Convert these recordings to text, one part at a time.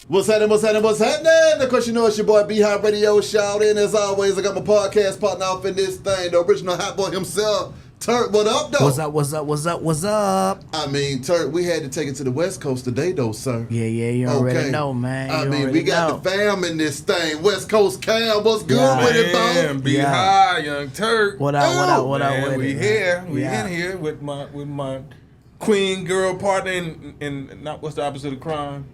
What's happening, what's happening, what's happening? Of course, you know it's your boy B-Hot Radio. Shout in as always. I got my podcast partner off in this thing, the original hot boy himself, Turk. What up, though? What's up, what's up, what's up, what's up? I mean, Turk, we had to take it to the West Coast today, though, sir. Yeah, you already know, man. I mean, we got the fam in this thing. West Coast Cam, what's good with it, though? Be high, young Turk. What up, what man, up? We here. We in here with my queen girl partner in not what's the opposite of crime?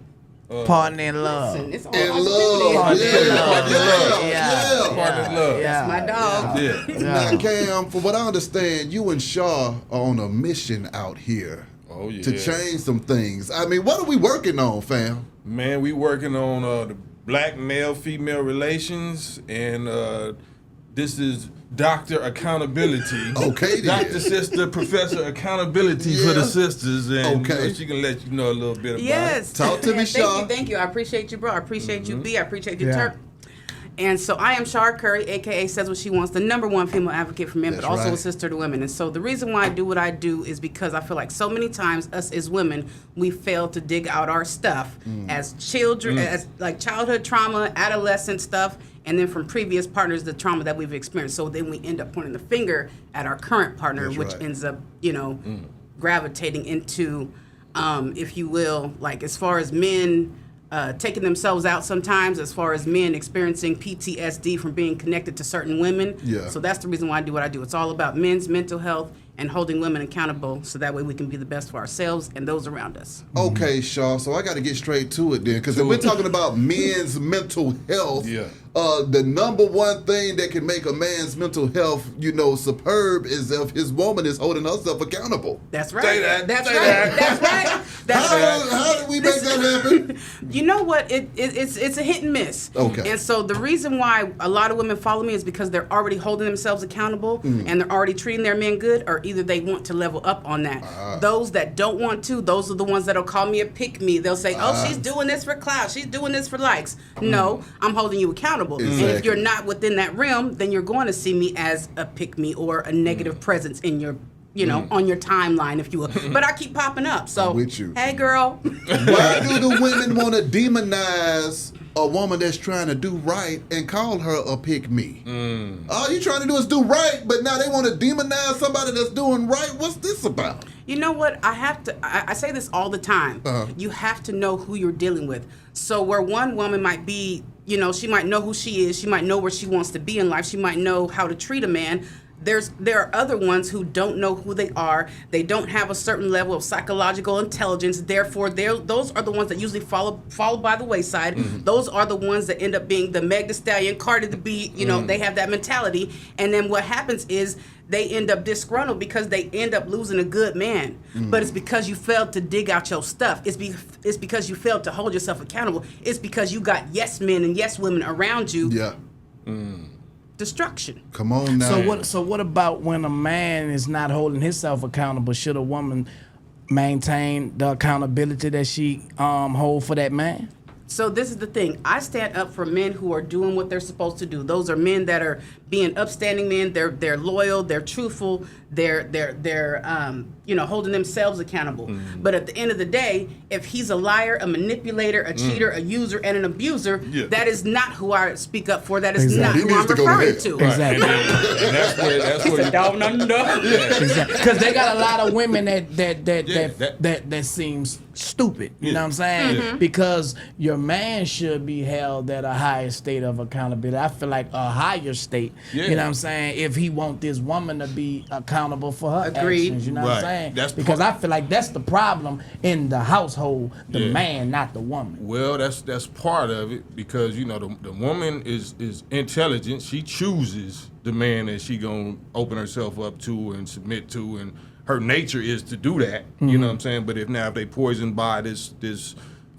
Partner in love. Listen, it's all In opportunity. love, Partner in love. Yeah. That's my dog. Yeah. Now, Cam, from what I understand, you and Shaw are on a mission out here Oh yeah. to change some things. I mean, what are we working on, fam? Man, we working on the black male-female relations, and this is Dr. Accountability. Okay, then. Dr. Sister Professor Accountability for the sisters, and she can let you know a little bit about Yes. it. Talk to me, Shaw. Thank you. I appreciate you, bro. I appreciate you, B. I appreciate you, Turk. And so I am Shar Curry, a.k.a. Says What She Wants, the #1 female advocate for men, That's but also right. a sister to women. And so the reason why I do what I do is because I feel like so many times us as women, we fail to dig out our stuff as children, as like childhood trauma, adolescent stuff, and then from previous partners, the trauma that we've experienced. So then we end up pointing the finger at our current partner, That's which right. ends up, gravitating into, if you will, like as far as men taking themselves out sometimes, as far as men experiencing PTSD from being connected to certain women. Yeah. So that's the reason why I do what I do. It's all about men's mental health and holding women accountable so that way we can be the best for ourselves and those around us. Okay, Shaw, so I got to get straight to it then, because if we're talking about men's mental health, the #1 thing that can make a man's mental health, superb is if his woman is holding herself accountable. That's right. Say that. That's Say right. that. That's right. That's right. How did we make that happen? You know what? It's a hit and miss. Okay. And so the reason why a lot of women follow me is because they're already holding themselves accountable and they're already treating their men good, or either they want to level up on that. Those that don't want to, those are the ones that'll call me a pick me. They'll say, "Oh, she's doing this for clout. She's doing this for likes." No, I'm holding you accountable. Exactly. And if you're not within that realm, then you're going to see me as a pick me or a negative presence in your on your timeline, if you will. But I keep popping up. So, I'm with you. Hey, girl. Why do the women want to demonize a woman that's trying to do right and call her a pick-me? All you trying to do is do right, but now they want to demonize somebody that's doing right. What's this about? You know what? I say this all the time. You have to know who you're dealing with. So where one woman might be, she might know who she is. She might know where she wants to be in life. She might know how to treat a man. There are other ones who don't know who they are. They don't have a certain level of psychological intelligence. Therefore, those are the ones that usually fall by the wayside. Those are the ones that end up being the Meg Thee Stallion, Cardi B. They have that mentality. And then what happens is they end up disgruntled because they end up losing a good man. But it's because you failed to dig out your stuff. It's because you failed to hold yourself accountable. It's because you got yes men and yes women around you. Yeah. Destruction. Come on now. So what about when a man is not holding himself accountable? Should a woman maintain the accountability that she hold for that man? So this is the thing. I stand up for men who are doing what they're supposed to do. Those are men that are being upstanding men. They're loyal. They're truthful. They're holding themselves accountable. But at the end of the day, if he's a liar, a manipulator, a cheater, a user, and an abuser, that is not who I speak up for. That is not He who needs I'm to go to referring hell. to. Exactly. And that's where Down under. Because they got a lot of women that seems stupid. You know what I'm saying? Because your man should be held at a higher state of accountability. I feel like a higher state. You know what I'm saying? If he want this woman to be accountable for her Agreed. actions. You know what I'm saying? Because I feel like that's the problem in the household. The man, not the woman. Well, that's part of it, because the woman is intelligent. She chooses the man that she gonna open herself up to and submit to, and her nature is to do that. You know what I'm saying? But if they poisoned by this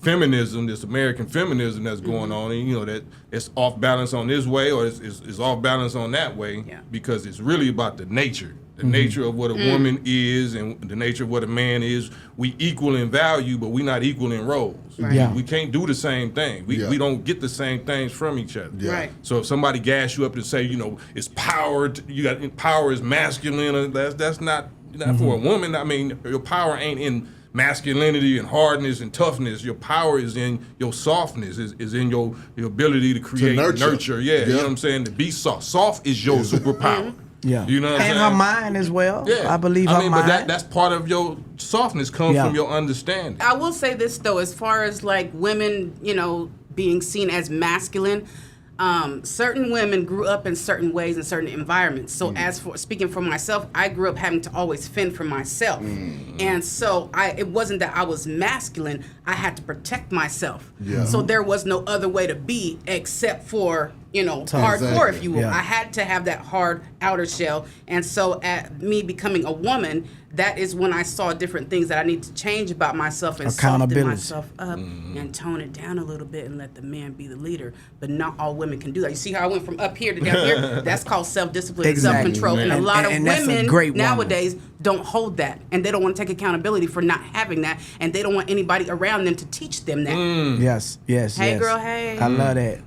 feminism, this American feminism that's going on, and that it's off balance on this way, or it's off balance on that way, because it's really about the nature. The nature of what a woman is and the nature of what a man is. We equal in value, but we not equal in roles. Right. We can't do the same thing. We don't get the same things from each other. Right. So if somebody gas you up to say, it's power, you got power is masculine, that's not for a woman. I mean, your power ain't in masculinity and hardness and toughness. Your power is in your softness, is in your ability to create, nurture. Yeah, you know what I'm saying? To be soft. Soft is your superpower. Yeah, you know what I'm saying? And her mind as well. Yeah, I believe her mind. But that's part of your softness comes from your understanding. I will say this though, as far as like women, you know, being seen as masculine. Certain women grew up in certain ways in certain environments. So as for speaking for myself, I grew up having to always fend for myself. And so it wasn't that I was masculine, I had to protect myself. So there was no other way to be except for, you know, hardcore, if you will. I had to have that hard outer shell. And so at me becoming a woman, that is when I saw different things that I need to change about myself and soften myself up and tone it down a little bit and let the man be the leader. But not all women can do that. You see how I went from up here to down here? That's called self-discipline and self-control. And a lot of women nowadays don't hold that. And they don't want to take accountability for not having that. And they don't want anybody around them to teach them that. Yes. Hey, girl, hey. I love that.